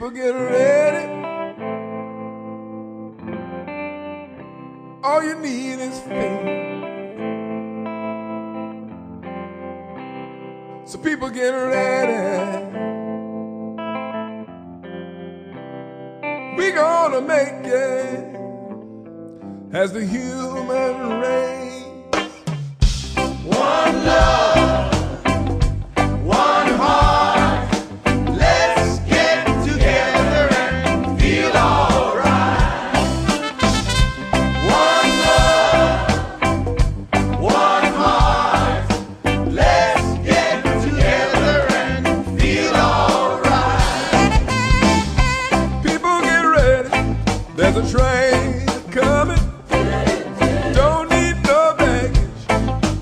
people get ready. All you need is faith. So people get ready. We gonna make it as the human race. One love, one heart. Let's get together and feel alright. One love, one heart. Let's get together and feel alright. People get ready. There's a train coming. Don't need no baggage.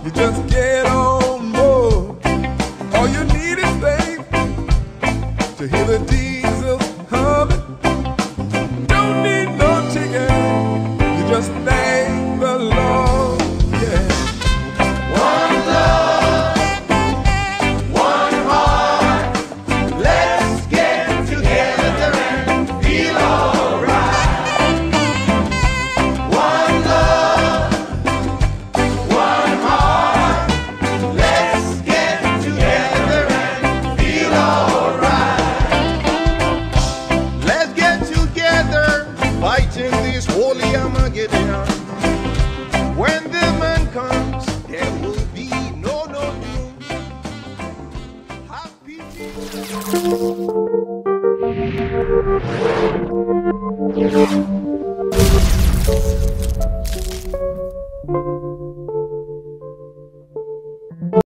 You just get on board. All you need is faith to hear the diesel humming. Don't need no ticket. You just thank the Lord. Yeah. One love, one heart. Let's get together and feel alright. One love, one heart. Let's get together and feel alright. Let's get together, fighting this holy Armageddon. When the man comes, there will be no doom. Happy